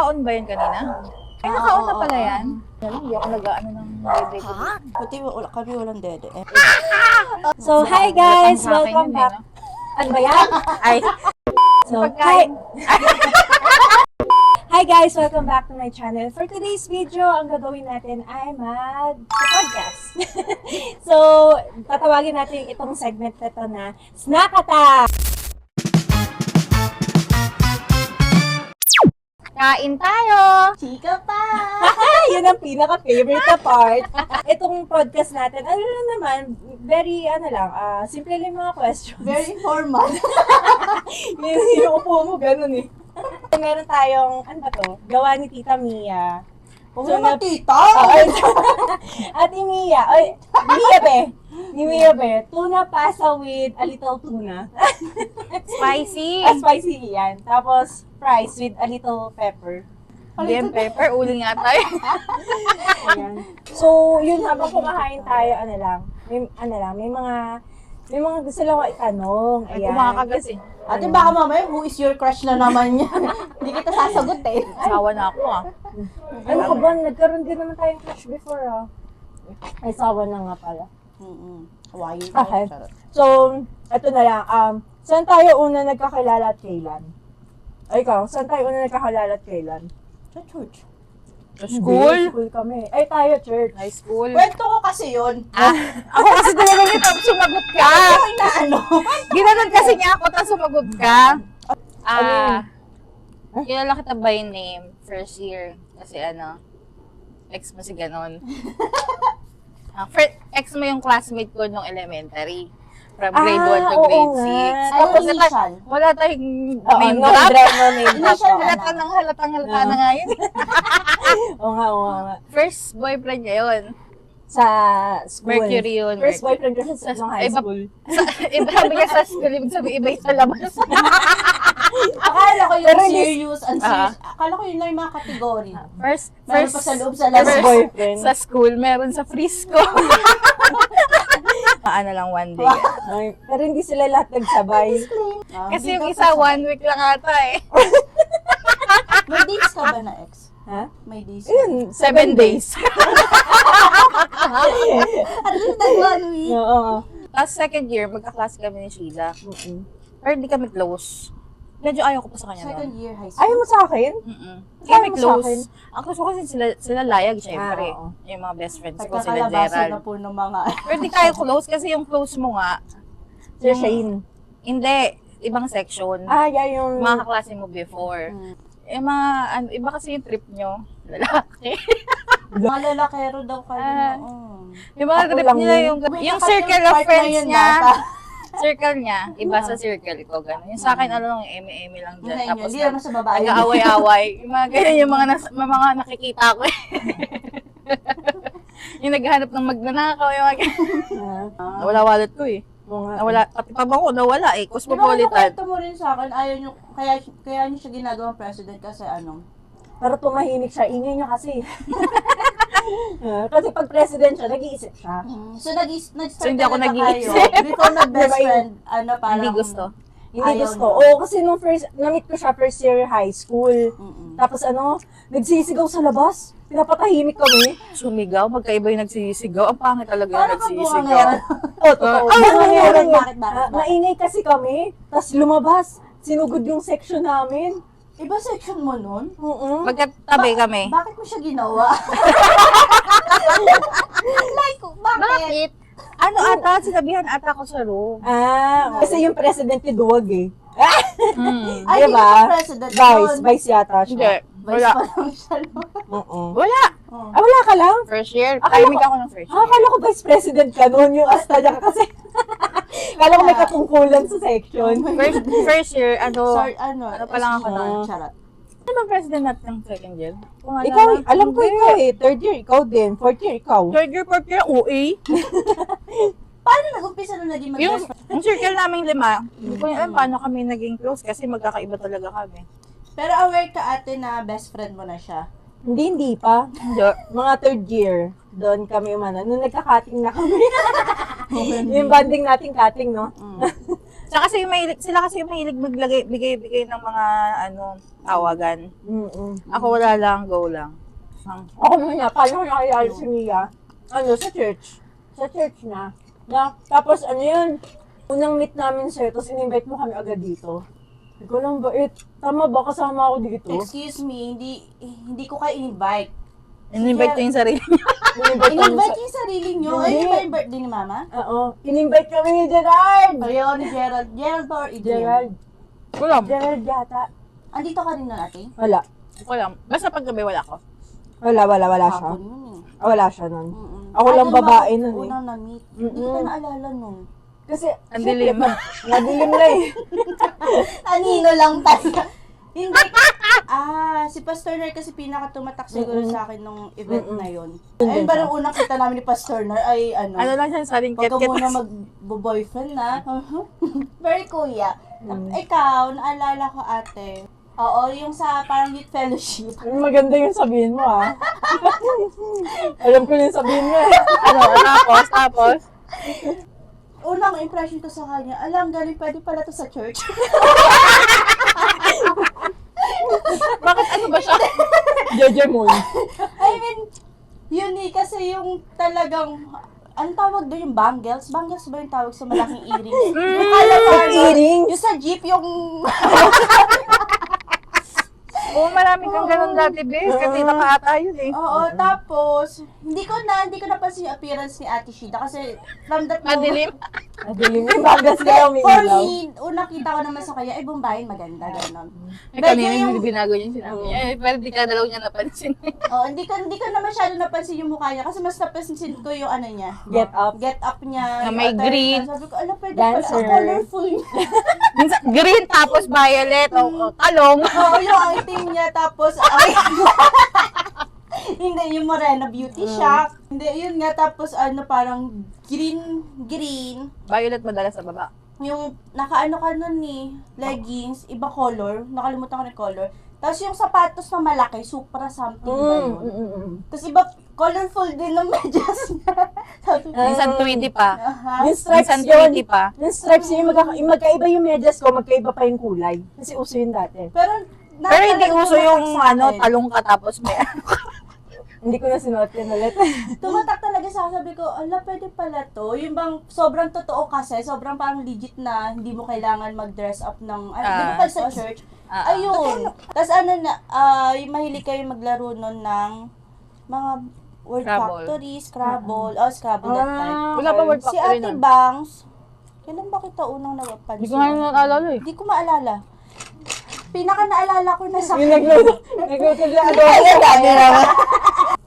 naka-on ba yan kanina? Ay, naka-on na pala yan. Hindi ako nag-ano ng dede ko. Puti, kami walang dede. So, hi guys! Welcome back. Ano ba yan? Ay, So, hi! pagkain. Hi guys! Welcome back to my channel. For today's video, ang gagawin natin ay mag-podcast. So, tatawagin natin itong segment na ito na Snack Attack! Kain tayo! Chika pa! Yun ang pinaka-favorite na part. Itong podcast natin, ano lang naman, very, simple lang yung mga questions. Very formal. yung upo mo, ganun eh. Meron tayong, ano ba to? Gawa ni Tita Mia. Huwag naman tita! Ate Mia, ay, Mia be. Ni Mia be, tuna pasta with a little tuna. Spicy! Spicy yan. Tapos, fries with a little pepper. Hindi yung pepper, uling nga tayo. Ayan. So, yun habang kumakain tayo, may mga gusto lang ako itanong. Ay, Ayan. kumakagas eh. Ate, baka mamaya, who is your crush na naman yan? Hindi kita sasagot eh. Sawa na ako ah. Ano ka ba? Nagkaroon din naman tayong crush before ah. Ay, sawa na nga pala. Why? Okay. So, eto na lang. Saan tayo una nagkakilala at kailan? Ay, ikaw, saan tayo una nagkakilala at kailan? Sa church. Sa school? Hindi, school kami. Ay, tayo, church. High school? Kwento ko kasi yun. Ako kasi talagang ito, sumagot ka. Ay, na ano? Ginanon kasi niya ako, tapos sumagot ka. Ano Kilala kita by name, first year. Kasi ex mo si ganon. Ex mo yung classmate ko nung elementary. From grade 1 to oo grade nga. 6. Ano Tapos initial? wala tayong Oo, name no, drop. no name drop. Initial Oo Halata na nga yun. Oo nga. First boyfriend niya yun. Sa school. Mercury yun. First boyfriend ko sa high iba- school. Iba sabi niya sa school, ibig sabihin iba yung sa labas. Akala ko yung Pero hindi- serious and serious. Akala ko yun lang yung mga kategory. First Meron pa sa loob sa labas. First boyfriend. Sa school, meron sa Frisco. Lang one day. Ay, pero hindi sila lahat nagsabay. Kasi yung isa, 1 week lang ata eh. May days ka ba na ex? Ha? May days. Ayun, 7 days. At least nag 1 week. Oo. Tapos second year, magka-class kami ni Sheila. Mm-mm. Pero hindi kami close. Medyo ayaw ko pa sa kanya Second doon. year high school. Ayaw mo sa akin? Hindi kami Ayaw mo sa close. akin? Ang close ko kasi sila layag, syempre. oo. Yung mga best friends ko, sila Pagkakalabasan na Gerald. po ng mga... Pero hindi tayo close kasi yung close mo nga, Sir Shane. hindi, ibang section. Yeah, yung... Mga kaklase mo before. Yung mga, iba kasi yung trip nyo, lalaki. Mga lalakero daw kayo. Yung mga Ako trip lang nila, yun. yung circle of friends niya. Circle niya, iba sa circle ko, gano'n. Yung sa akin, yung eme-eme lang dyan. Tapos Hindi naman sa babae. nag-aaway-away. Yung mga ganyan, yung mga nakikita ko eh. Yung naghahanap ng magnanakaw, yung mga ganyan. Nawala wallet ko eh. Nawala, pati pabang ko, nawala eh. Pero Cosmopolitan. kwento mo rin sa akin, ayaw nyo, kaya nyo siya ginagawang president kasi Pero tumahimik siya, ingay niya kasi. Kasi pag president siya, nag-iisip siya. So, nag-start So, hindi ako talaga nag-iisip. kayo. Before mag-best Diba yun? friend, parang... Hindi gusto. Hindi Ayaw gusto. niya. Oo, kasi nung na-meet ko siya first year high school. Tapos nagsisigaw sa labas. Pinapatahimik kami. Sumigaw, magkaiba yung nagsisigaw. Ang pangit talaga yung Paano ka nagsisigaw. bumangero? Totoo. Maingay kasi kami. Tapos lumabas. Sinugod yung section namin. Iba section mo nun? Magkatabi kami. Bakit mo siya ginawa? Like, bakit? Bakit? Ata, sinabihan ata ko sa room. Kasi yung president ni Duwag eh. Ay, Diba? hindi ka president nun. Vice yata Hindi. siya. Vice Wala. pa lang siya nun. Wala. Wala ka lang? First year. Akala Timing ko- ako ng first year. Akala ko vice president ka noon, yung asta niya ka kasi. Akala ko may katungkulan sa section. First year, Sorry, ano pa lang ako SG, nun? Charot. Ano bang president natin ng second year? Kung Ikaw, alam ko Hindi. ikaw eh. Third year, ikaw din. Fourth year, ikaw. Third year, fourth year, OA. Paano nag-umpisa nung naging Yung, mag-best friend? yung circle naming 5, hindi ko alam paano kami naging close kasi magkakaiba talaga kami. Pero aware ka ate na best friend mo na siya. Hindi pa. Hindi. Mga third year, doon kami umano. Nung nagka-cutting na kami. Yung banding nating cutting, no? Sila kasi yung mahilig bigay ng mga tawagan. Ako wala lang, go lang. Ako muna, paano ko nakilala si Mia? Sa church. Sa church na. Tapos yun, unang meet namin sir, tapos in-invite mo kami agad dito. Hindi ko lang bait. Tama ba kasama ako dito? Excuse me, hindi ko kayo in-invite. In-invite ko yung sarili niya. In-invite yung sarili nyo. Ay, Hindi. di ba yung birthday ni Mama? Oo. In-invite kami ni Gerard! Ayun, ni Gerald. Gerald ba or Adrian? Gerard. Wala. Gerard yata. Andito ka rin nun, ate? Wala. Wala. Basta paggabi wala ko. Wala siya. Hapon yun eh. Wala siya nun. Mm-mm. Ako lang Doon ba babae nun eh. Unang na-meet. Hindi ka naalala nun. Kasi, Ang dilim. Madilim na eh. Anino lang tayo. Hindi. Si Pastor Ner kasi pinaka-tumatak siguro sa akin nung event na yun. Ayun ba nung unang kita namin ni Pastor Ner ay Ano lang siya saling Pagka ket-ket. muna mag-boyfriend na. Very kuya. Ikaw, naalala ko ate. Oo, yung sa parang youth fellowship. Maganda yung sabihin mo ah. Alam ko yung sabihin mo eh. Tapos. Unang impression ko sa kanya, alam, galing pwede pala to sa church. Bakit ano ba siya? Jejemon. I mean, yun eh, kasi yung talagang, ang tawag doon yung bangles? Bangles ba yung tawag sa malaking earrings? Yung kala ko, earrings? yung sa jeep, yung... Oo, marami kang ganun dati, Bes. Kasi nakaata yun eh. Oo, tapos, hindi ko napansin yung appearance ni Ate Shida kasi from that moment, Madilim. Madilim yung bagas na yung for ilaw. me, unang kita ko naman sa kanya, ay Bombayin, maganda, gano'n. Eh, kanina yung binago niya yung sinabi niya. Eh, pero di ka dalaw niya napansin. Oo, hindi ko na masyado napansin yung mukha niya kasi mas napansin ko yung ano niya. Get up. Get up niya. Na yung may attire green. niya. Sabi ko, ala, pwede Dancer. pala, colorful niya. Minsan, green tapos violet o talong. Oo, yung item niya, tapos, ay, hindi, yung Morena Beauty Shop. Hindi, yun nga, tapos parang green. Violet madalas sa baba. Yung nakaano ka nun ni leggings, iba color, nakalimutan ko na yung color. Tapos yung sapatos na malaki, Supra something ba yun? Tapos iba, colorful din ng medyas niya. Sabi ko, Minsan 20 pa. aha. Yung stripes Minsan yun. 20 pa. Yung stripes yun, magkaiba yung medyas ko, magkaiba pa yung kulay. Kasi uso yun dati. Pero Pero hindi uso yung tumatak sa akin. talong ka tapos may Hindi ko na sinuot yun ulit. Tumatak talaga sa akin, sabi ko, ala, pwede pala to. Yung bang sobrang totoo kasi, sobrang parang legit na hindi mo kailangan mag-dress up ng, di ba pala sa church? Ayun. Tapos yung mahilig kayo maglaro nun ng mga word Scrabble. factory, Scrabble, Scrabble that time. Wala pa word Si factory Ate nun. Bangs, kailan ba kita unang napansin? Hindi ko nga naalala eh. Hindi ko maalala. Pinaka naalala ko na sa Yung nagluto na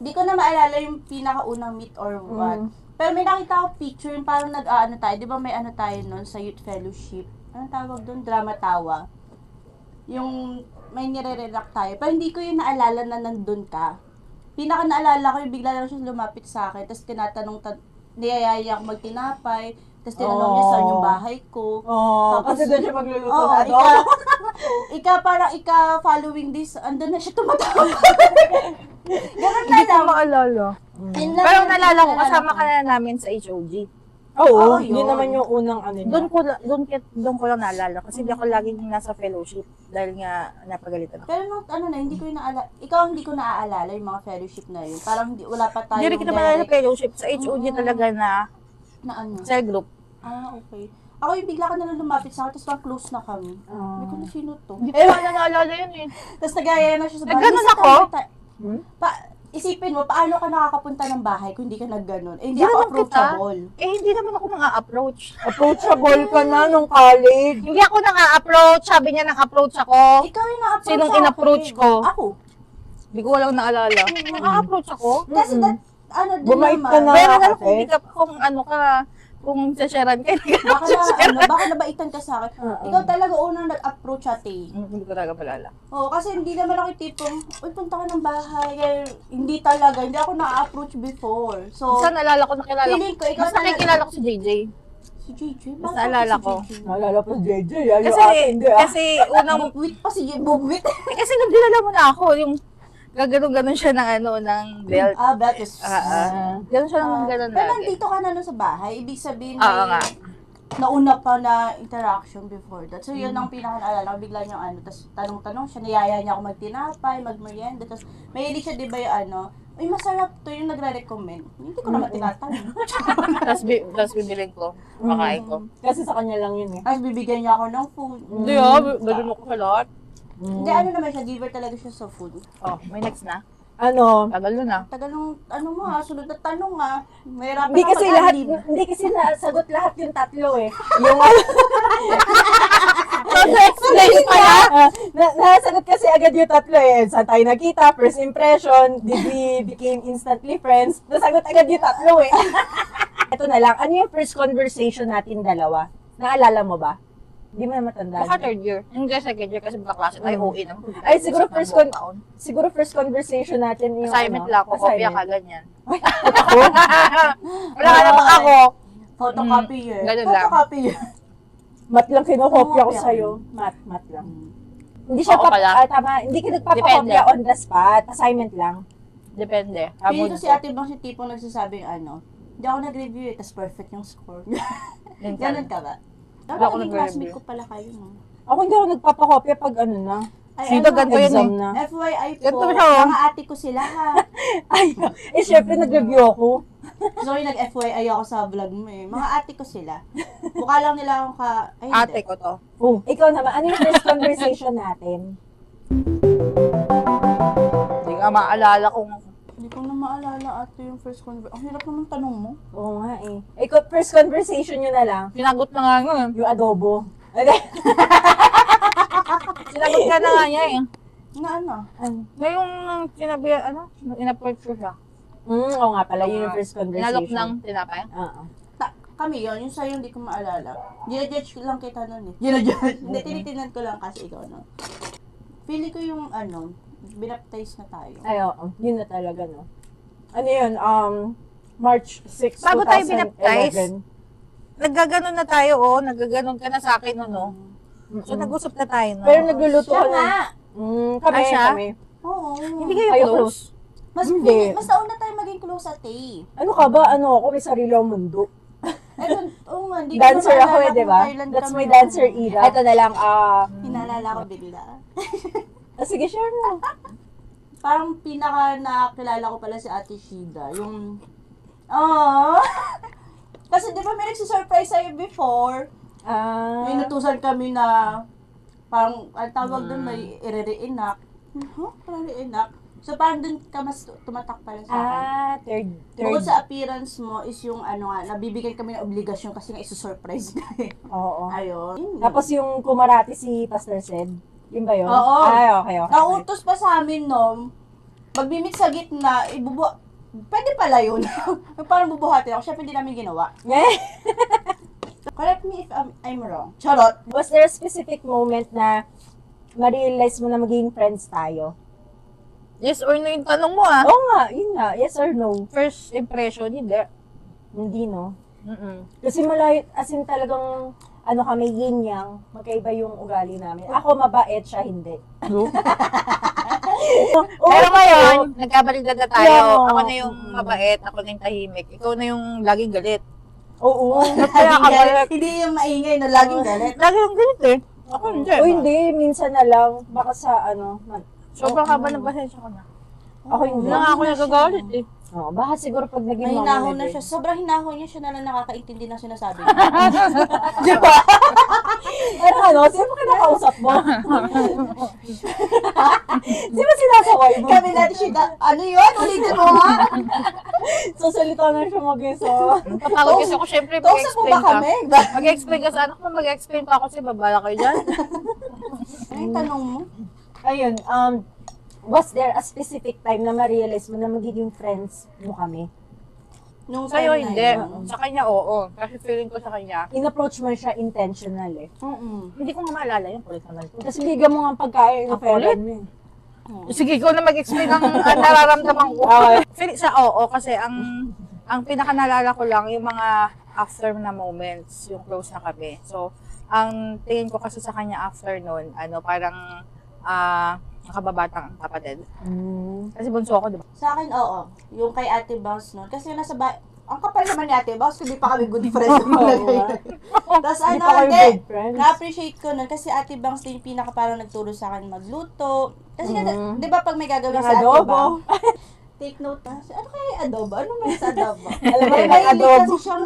Hindi ko na maalala yung pinakaunang meet or what. Pero may nakita ko picture, yung parang nag-ano tayo. Di ba may ano tayo nun sa youth fellowship? Ano tawag doon? Drama tawa. Yung may nire-relax tayo. Pero hindi ko yung naalala na nandun ka. Pinaka naalala ko yung bigla lang siya lumapit sa akin. Tapos niyayaya ako magtinapay. Tapos tinanong niya saan yung bahay ko. Kasi doon siya magluluto Oo, na following this, andun na siya tumatawa. Ganun na Hindi ko lang. maalala. Yun lang Pero yung naalala ko, naalala kasama ko. ka na namin sa HOG. Oo, yun. yun naman yung unang ano niya. Doon ko lang naalala. Kasi hindi ako laging nasa fellowship. Dahil nga napagalitan ako. Pero nung hindi ko yung naalala, ikaw hindi ko naaalala yung mga fellowship na yun. Parang wala pa tayong Hindi rin kita maalala sa fellowship. Sa HOG talaga na na ano. cell group. Okay. Ako yung bigla ka na lang lumapit sa akin, tapos parang close na kami. Hindi ko na sino to. Hindi ko nga naalala yun eh. Tapos nagaya na siya sa bahay. Nagganon Minsan ako? Isipin mo, paano ka nakakapunta ng bahay kung hindi ka nagganon? Eh, hindi Hindi ako naman kita. approachable. Eh, hindi naman ako nang-a-approach. Approachable ka na nung college. Hindi ako nang-a-approach. Sabi niya nang-approach ako. Ikaw yung na-approach Sinong sa akin. in-approach ko? Ako. Hindi ko walang naalala. Nang-a-approach ako. Kasi din Bumait ka naman. na. Pero alam ate. kung hindi ka, kung ano ka, kung sasyaran ka, hindi ka Baka nabaitan ka sa akin. Ikaw talaga unang nag-approach ate. Hindi ko talaga palala. Oo, kasi hindi naman ako yung tipong, uy, punta ka ng bahay. Kaya, hindi talaga, hindi ako na-approach before. So, Saan naalala ko, nakilala ko. feeling ko, ikaw Mas nakikilala ko si JJ. Si JJ? Mas Bakit naalala si ko. JJ? Naalala po JJ, yung Kasi, ate hindi ah. kasi unang, Bugwit pa si Bugwit. kasi nung dinala mo na ako, yung gaganon-ganon siya ng ano, ng belt. That is... Ganon siya ng ganon Pero lagi. nandito ka na nun sa bahay, ibig sabihin Oo nga. nauna pa na interaction before that. So, yun ang pinaka-naalala ko. Bigla niyang tapos tanong-tanong siya, niyaya niya ako magtinapay, magmerienda. Tapos, mahilig siya, di ba yung ay, masarap to yung nagre-recommend. Hindi ko naman tinatanong. Tapos bibiling ko, makain ko. Kasi sa kanya lang yun eh. Tapos, bibigyan niya ako ng food. Hindi bili mo ko sa lahat. Hindi, ano naman siya, giver talaga siya sa food. Oh, may next na. Ano, Tagal nun ah. Tagal ng, mo sunod na tanong Mahirapan hindi ka kasi lahat, mag-adlib. hindi kasi nasagot lahat yung tatlo eh. Yung ano, Explain pala. nasagot kasi agad yung tatlo eh. Saan tayo nakita, first impression, did we became instantly friends? Nasagot agad yung tatlo eh. Ito na lang, ano yung first conversation natin dalawa? Naalala mo ba? Hindi mo na matandaan. Baka third year. Hindi second year kasi bakaklase tayo, OA naman. Ay, siguro first conversation natin yung Assignment ano, lang ako, kopya assignment. ka, ganyan. Ako? Wala ka naman ako. Photocopier. Ganun lang. Photocopier. Mat lang kinokopya ko Kopya. sa'yo. Mat lang. Hindi siya Ako pala. tama. Hindi ka Depende. nagpapakopya on the spot. Assignment lang. Depende. Feeling ko si Ate Bang si tipong nagsasabing hindi ako nag-review tapos perfect yung score. Ganun ka ba? Hindi ako Naging nag-review. classmate ko pala kayo, no? Ako hindi ako nagpapakopya pag ano na. Sino ganito yun Exam eh? na. FYI Ganito po, siya, oh. mga ate ko sila ha. Ay, syempre nag-review ako. Sorry, nag-FYI ako sa vlog mo eh. Mga ate ko sila. Mukha lang nila akong ay, hindi. Ate ko to. Oh, ikaw naman, ano yung first conversation natin? Hindi nga maalala kung Hindi ko na maalala ate yung first conversation. Ang hirap naman tanong mo. Oo nga eh. Ikaw, first conversation nyo na lang, sinagot na nga nga. yung adobo. Sinagot ka na nga niya eh. Na ano? Ngayong sinabi, in-approach ko siya. Oo nga pala, yun yung first conversation. Inalok ng tinapay. Oo. Kami yon yung sa'yo hindi ko maalala. Gina-judge lang kita nun eh. Gina-judge. Hindi, tinitingnan ko lang kasi ikaw, no? Feeling ko yung binaptize na tayo. Ay, oo. Yun na talaga, no? Ano yun? March 6, Bago tayo 2011. binaptize? Naggaganon na tayo, naggaganon ka na sa akin, no? So, nag-usap na tayo, no? Pero nagluluto Siya ka nga! na. Kami, Ah, siya? kami. Oo. Hindi kayo Kayo close. Hindi. Mas nauna tayo maging close at eh. Ano ka ba? Ano ako? May sarili akong mundo. Oo nga, hindi ko Dancer na ako eh, maalala di ba? kung kailan That's kami my dancer era. Ito na lang, Hinalala ko bigla. sige, share mo. Parang pinaka nakakilala ko pala si Ate Shida. Yung, kasi di ba may nagsisurprise sa'yo before? May inutusan kami na, parang, ang tawag doon, may i-re-reenact. Parang re-enact. So, parang doon ka mas tumatak pala sa akin. Third. Bukod sa appearance mo is yung nabibigyan kami ng obligasyon kasi nga isusurprise ka eh. Oo. Ayun. Tapos yung kumarati si Pastor Sed. Yun ba yun? Oo. Ay, okay. Nautos pa sa amin, no? Magbimik sa gitna, pwede pala yun. Parang bubuhatin ako. Siyempre, hindi namin ginawa. Correct me if I'm wrong. Charot. Was there a specific moment na ma-realize mo na magiging friends tayo? Yes or no yung tanong mo, ah. Oo nga, yun nga. Yes or no? First impression, hindi. Hindi, no? Mm-mm. Kasi malayo, as in talagang, kami yin-yang, magkaiba yung ugali namin. Ako mabait, siya hindi. Pero ngayon, nagkabaligtad na tayo. Yeah. Ako na yung mabait, ako na yung tahimik. Ikaw na yung laging galit. Oo. Kaya ka galit. Hindi yung maingay na laging galit. Lagi yung galit eh. Ako hindi. O hindi, minsan na lang. Baka sa Sobrang haba ng pasensya ko na. Ako hindi. Hindi na nga ako nagagalit eh. Oo, baka siguro pag naging May mama hinahon na bebe. siya. Sobrang hinahon niya. Siya na lang nakakaintindi ng sinasabi niya. Di ba? Pero sino ka nakausap mo? Di ba sinasaway mo? Kami natin siya, ano yun? Ulitin mo nga. Sasalita na siya mag-isa. Kapagod kasi ako, syempre, Kausap mo mag-explain ba ka. kami? Mag-explain ka sa anak mo, mag-explain pa ako kasi babala kayo dyan. Ano yung tanong mo? Ayun, was there a specific time na ma-realize mo na magiging friends mo kami? Nung Sa'yo, time na hindi. yun. Sa kanya, oo. Kasi feeling ko sa kanya, In-approach mo siya intentional eh. hindi ko nga maalala yun. Kulit naman ko. Tapos bigyan mo nga ang pagkain ng Ang pera kulit. mo eh. Sige, ikaw na mag-explain ng nararamdaman ko. Feeling sa oo, kasi ang pinakanalala ko lang yung mga after na moments, yung close na kami. So, ang tingin ko kasi sa kanya after nun, parang nakababatang kapatid. Kasi bunso ako, di ba? Sa akin, oo. Yung kay Ate Bangs nun. Kasi ang kapal naman ni ate, bakit hindi pa kami good friends? Tapos Hindi ano, pa kayo hindi, good friends. na-appreciate ko nun kasi ate Bangs din yung pinaka parang nagturo sa akin magluto. Kasi di ba pag may gagawin Yung sa ate adobo. Bang, take note na, ano kaya yung adobo? Ano may sa adobo? Alam mo, May yung mahilig adobo. kasi siya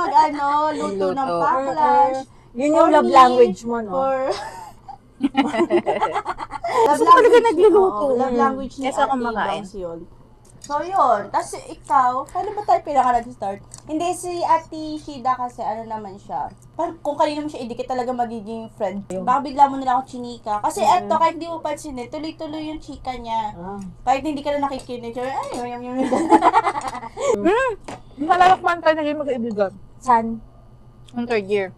luto ng Luto. backlash. Yun yung love language mo, no? Love Gusto ko talaga nagluluto. Love language ni Kesa Ate kumakain. Bangs yun. So, yun. Tapos, ikaw, paano ba tayo pinaka nag-start? Hindi, si Ate Shida kasi, ano naman siya. Parang kung kanino mo siya idikit talaga magiging friend. Baka bigla mo nila ako chinika. Kasi eto, kahit hindi mo pansinin, tuloy-tuloy yung chika niya. Ah. Kahit hindi ka na nakikinig. Ay, yung. Malalakman tayo naging mag-ibigan. San? Yung third year.